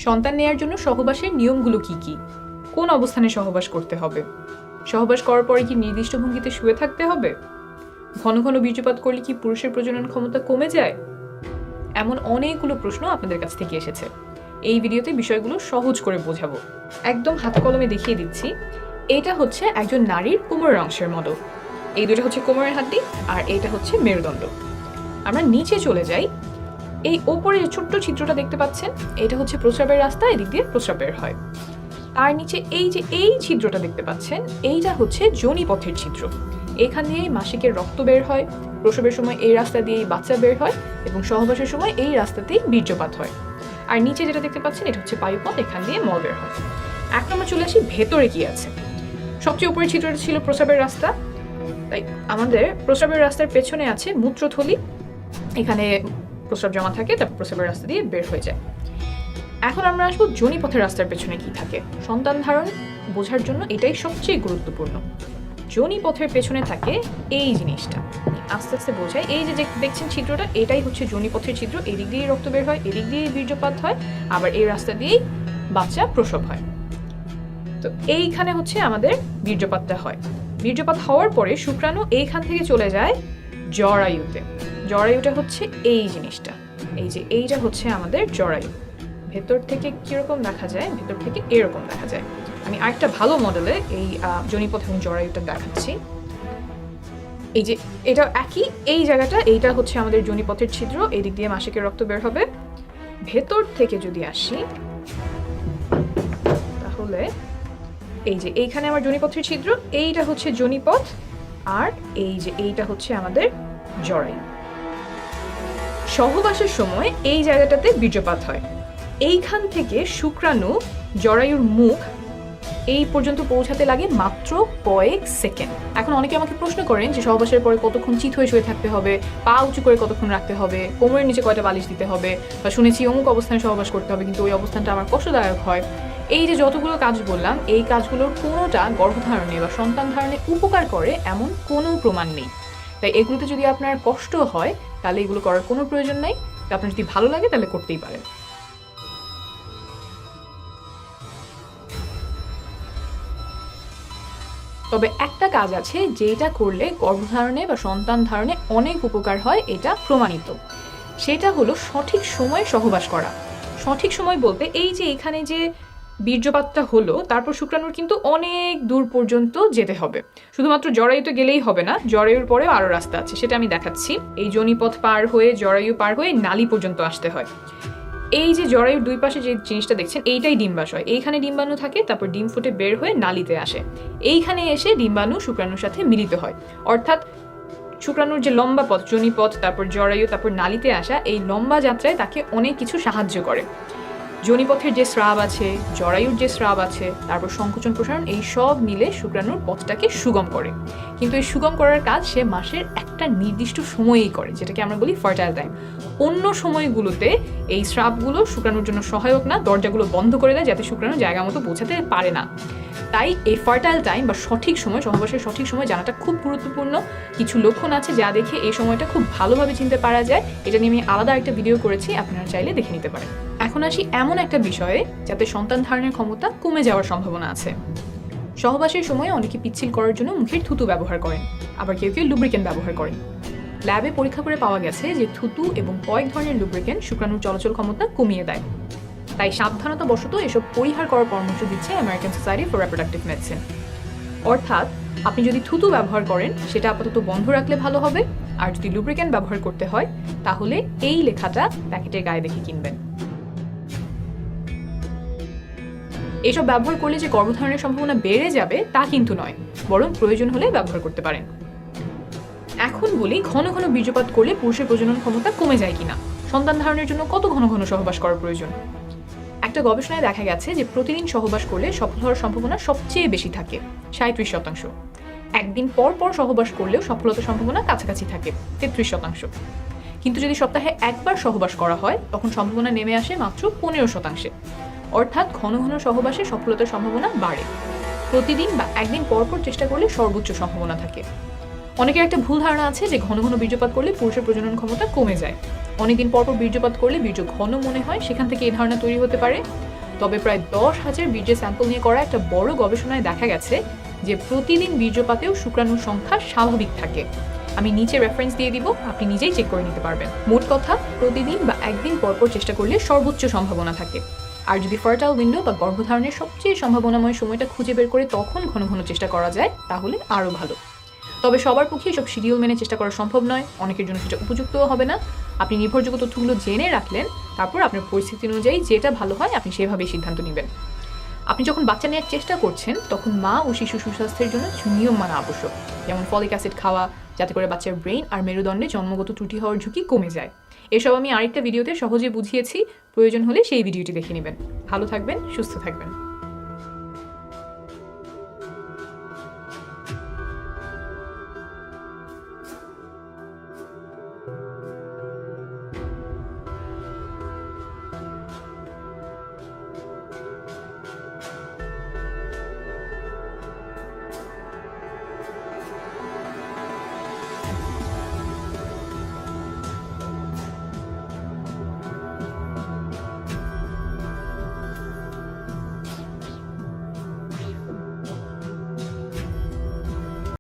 সন্তান নেয়ার জন্য সহবাসের নিয়মগুলো কি কি? কোন অবস্থানে সহবাস করতে হবে? সহবাস করার পরে কি নির্দিষ্ট ভঙ্গিতে শুয়ে থাকতে হবে? ঘন ঘন বীর্যপাত করলে কি পুরুষের প্রজনন ক্ষমতা কমে যায়? এমন অনেকগুলো প্রশ্ন আপনাদের কাছ থেকে এসেছে। এই ভিডিওতে বিষয়গুলো সহজ করে বোঝাবো, একদম হাতে কলমে দেখিয়ে দিচ্ছি। এটা হচ্ছে একজন নারীর কোমরের অংশের মডেল। এই দুটো হচ্ছে কোমরের হাড্ডি আর এইটা হচ্ছে মেরুদণ্ড। আমরা নিচে চলে যাই। এই ওপরে যে ছোট্ট চিত্রটা দেখতে পাচ্ছেন, এটা হচ্ছে প্রস্রাবের রাস্তা, এদিক দিয়ে প্রস্রাব বের হয়। আর নিচে এই ছিদ্রটা দেখতে পাচ্ছেন, এইটা হচ্ছে যোনিপথের ছিদ্র। এখান দিয়ে মাসিকের রক্ত বের হয়, প্রসবের সময় এই রাস্তা দিয়েই বাচ্চা বের হয় এবং সহবাসের সময় এই রাস্তাতেই বীর্যপাত হয়। আর নিচে যেটা দেখতে পাচ্ছেন, এটা হচ্ছে পায়ুপথ, এখান দিয়ে মল বের হয়। এখন আমরা চলে আসি ভেতরে কি আছে। সবচেয়ে উপরের চিত্রটা ছিল প্রস্রাবের রাস্তা, তাই আমাদের প্রস্রাবের রাস্তার পেছনে আছে মূত্রথলি। এখানে প্রস্রাব জমা থাকে, তারপর প্রস্রাবের রাস্তা দিয়ে বের হয়ে যায়। এখন আমরা আসবো যোনিপথের রাস্তার পেছনে কি থাকে। সন্তান ধারণ বোঝার জন্য এটাই সবচেয়ে গুরুত্বপূর্ণ। যোনিপথের পেছনে থাকে এই জিনিসটা, আস্তে আস্তে বোঝায়। এই যে দেখছেন চিত্রটা, এটাই হচ্ছে যোনিপথের চিত্র। এদিক দিয়ে রক্ত বের হয়, এদিক দিয়ে বীর্যপাত হয়, আবার এই রাস্তা দিয়েই বাচ্চা প্রসব হয়। তো এইখানে হচ্ছে আমাদের বীর্যপাতটা হয়। বীর্যপাত হওয়ার পরে শুক্রাণু এইখান থেকে চলে যায় জরায়ুতে। জরায়ুটা হচ্ছে এই জিনিসটা, এই যে এইটা হচ্ছে আমাদের জরায়ু। ভেতর থেকে কিরকম দেখা যায়, ভেতর থেকে এরকম দেখা যায়। আমি আরেকটা ভালো মডেলে এই যোনিপথ এবং জরায়ুটা দেখাচ্ছি। এই যে এটা একই, এই জায়গাটা, এইটা হচ্ছে আমাদের যোনিপথের ছিদ্র। এই দিক দিয়ে মাসিকের রক্ত বের হবে। ভেতর থেকে যদি আসি, তাহলে এই যে এইখানে আমার যোনিপথের ছিদ্র, এইটা হচ্ছে যোনিপথ, আর এই যে এইটা হচ্ছে আমাদের জরায়ু। সহবাসের সময় এই জায়গাটাতে বীর্যপাত হয়। এইখান থেকে শুক্রাণু জরায়ুর মুখ এই পর্যন্ত পৌঁছাতে লাগে মাত্র কয়েক সেকেন্ড। এখন অনেকে আমাকে প্রশ্ন করেন যে সহবাসের পরে কতক্ষণ চিত হয়ে শুয়ে থাকতে হবে, পা উঁচু করে কতক্ষণ রাখতে হবে, কোমরের নিচে কয়টা বালিশ দিতে হবে, বা শুনেছি অমুক অবস্থানে সহবাস করতে হবে, কিন্তু ওই অবস্থানটা আমার কষ্টদায়ক হয়। এই যে যতগুলো কাজ বললাম, এই কাজগুলোর কোনোটা গর্ভধারণে বা সন্তান ধারণে উপকার করে এমন কোনো প্রমাণ নেই। তাই এগুলোতে যদি আপনার কষ্ট হয়, তাহলে এগুলো করার কোনো প্রয়োজন নেই। আপনার যদি ভালো লাগে তাহলে করতেই পারেন। তবে একটা কাজ আছে যেটা করলে গর্ভধারণে বা সন্তান ধারণে অনেক উপকার হয়, এটা প্রমাণিত। সেটা হলো সঠিক সময়ে সহবাস করা। সঠিক সময় বলতে এই যে এখানে যে বীর্যপাতটা হলো, তারপর শুক্রাণুর কিন্তু অনেক দূর পর্যন্ত যেতে হবে। শুধুমাত্র জরায়ুতে গেলেই হবে না, জরায়ুর পরেও আরও রাস্তা আছে, সেটা আমি দেখাচ্ছি। এই যোনিপথ পার হয়ে জরায়ু পার হয়ে নালী পর্যন্ত আসতে হয়। এই যে জরায়ুর দুই পাশে যে জিনিসটা দেখছেন, এইটাই ডিম্বাশয়। এইখানে ডিম্বাণু থাকে, তারপর ডিম ফুটে বের হয়ে নালীতে আসে। এইখানে এসে ডিম্বাণু শুক্রাণুর সাথে মিলিত হয়। অর্থাৎ শুক্রাণুর যে লম্বা পথ, যোনিপথ, তারপর জরায়ু, তারপর নালীতে আসা, এই লম্বা যাত্রায় তাকে অনেক কিছু সাহায্য করে। যোনিপথের যে স্রাব আছে, জরায়ুর যে স্রাব আছে, তারপর সংকোচন প্রসারণ, এই সব মিলে শুক্রাণুর পথটাকে সুগম করে। কিন্তু এই সুগম করার কাজ সে মাসের একটা নির্দিষ্ট সময়েই করে, যেটাকে আমরা বলি ফার্টাইল টাইম। অন্য সময়গুলোতে এই স্রাবগুলো শুক্রাণুর জন্য সহায়ক না, দরজাগুলো বন্ধ করে দেয় যাতে শুক্রাণু জায়গা মতো পৌঁছাতে পারে না। তাই এই ফার্টাইল টাইম বা সঠিক সময়, সহবাসের সঠিক সময় জানাটা খুব গুরুত্বপূর্ণ। কিছু লক্ষণ আছে যা দেখে এই সময়টা খুব ভালোভাবে চিনতে পারা যায়। এটা নিয়ে আমি আলাদা একটা ভিডিও করেছি, আপনারা চাইলে দেখে নিতে পারেন। এখন আসি এমন একটা বিষয়ে যাতে সন্তান ধারণের ক্ষমতা কমে যাওয়ার সম্ভাবনা আছে। সহবাসের সময় অনেকে পিচ্ছিল করার জন্য মুখের থুতু ব্যবহার করেন, আবার কেউ কেউ লুব্রিকেন্ট ব্যবহার করেন। ল্যাবে পরীক্ষা করে পাওয়া গেছে যে থুতু এবং কয়েক ধরনের লুব্রিকেন্ট শুক্রাণুর চলাচল ক্ষমতা কমিয়ে দেয়। তাই সাবধানতা বশত এসব পরিহার করার পরামর্শ দিচ্ছে American society for reproductive medicine. অর্থাৎ আপনি যদি থুতু ব্যবহার করেন, সেটা আপাতত বন্ধ রাখলে ভালো হবে। আর যদি লুব্রিকেন্ট ব্যবহার করতে হয়, তাহলে এই লেখাটা প্যাকেটের গায়ে দেখে কিনবেন। এসব ব্যবহার করলে যে গর্ভধারণের সম্ভাবনা বেড়ে যাবে তা কিন্তু নয়, বরং প্রয়োজন হলে ব্যবহার করতে পারেন। এখন বলি, ঘন ঘন বীর্যপাত করলে পুরুষের প্রজনন ক্ষমতা কমে যায় কিনা, সন্তান ধারণের জন্য কত ঘন ঘন সহবাস করার প্রয়োজন। একটা গবেষণায় দেখা গেছে যে প্রতিদিন সহবাস করলে সফল হওয়ার সম্ভাবনা সবচেয়ে বেশি থাকে, 37%। একদিন পর পর সহবাস করলেও সফলতার সম্ভাবনা কাছাকাছি থাকে, 33%। কিন্তু যদি সপ্তাহে একবার সহবাস করা হয়, তখন সম্ভাবনা নেমে আসে মাত্র 15%। অর্থাৎ ঘন ঘন সহবাসে সফলতার সম্ভাবনা বাড়ে। প্রতিদিন বা একদিন পর পর চেষ্টা করলে সর্বোচ্চ সম্ভাবনা থাকে। অনেকের একটা ভুল ধারণা আছে যে ঘন ঘন বীর্যপাত করলে পুরুষের প্রজনন ক্ষমতা কমে যায়। অনেকদিন পর পর বীর্যপাত করলে বীর্য ঘন মনে হয়, সেখান থেকে এই ধারণা তৈরি হতে পারে। তবে প্রায় 10,000 বীর্যের স্যাম্পল নিয়ে করা একটা বড় গবেষণায় দেখা গেছে যে প্রতিদিন বীর্যপাতেও শুক্রাণুর সংখ্যা স্বাভাবিক থাকে। আমি নিচে রেফারেন্স দিয়ে দিব, আপনি নিজেই চেক করে নিতে পারবেন। মোট কথা, প্রতিদিন বা একদিন পরপর চেষ্টা করলে সর্বোচ্চ সম্ভাবনা থাকে। আর যদি ফার্টাইল উইন্ডো বা গর্ভধারণের সবচেয়ে সম্ভাবনাময় সময়টা খুঁজে বের করে তখন ঘন ঘন চেষ্টা করা যায় তাহলে আরও ভালো। তবে সবার পক্ষে সব শিডিউল মেনে চেষ্টা করা সম্ভব নয়, অনেকের জন্য সেটা উপযুক্তও হবে না। আপনি নির্ভরযোগ্য তথ্যগুলো জেনে রাখলেন, তারপর আপনার পরিস্থিতি অনুযায়ী যেটা ভালো হয় আপনি সেভাবেই সিদ্ধান্ত নেবেন। আপনি যখন বাচ্চা নেওয়ার চেষ্টা করছেন তখন মা ও শিশু সুস্বাস্থ্যের জন্য কিছু নিয়ম মানা আবশ্যক, যেমন ফলিক অ্যাসিড খাওয়া, যাতে করে বাচ্চার ব্রেন আর মেরুদণ্ডে জন্মগত ত্রুটি হওয়ার ঝুঁকি কমে যায়। এসব আমি আরেকটা ভিডিওতে সহজে বুঝিয়েছি, প্রয়োজন হলে সেই ভিডিওটি দেখে নেবেন। ভালো থাকবেন, সুস্থ থাকবেন।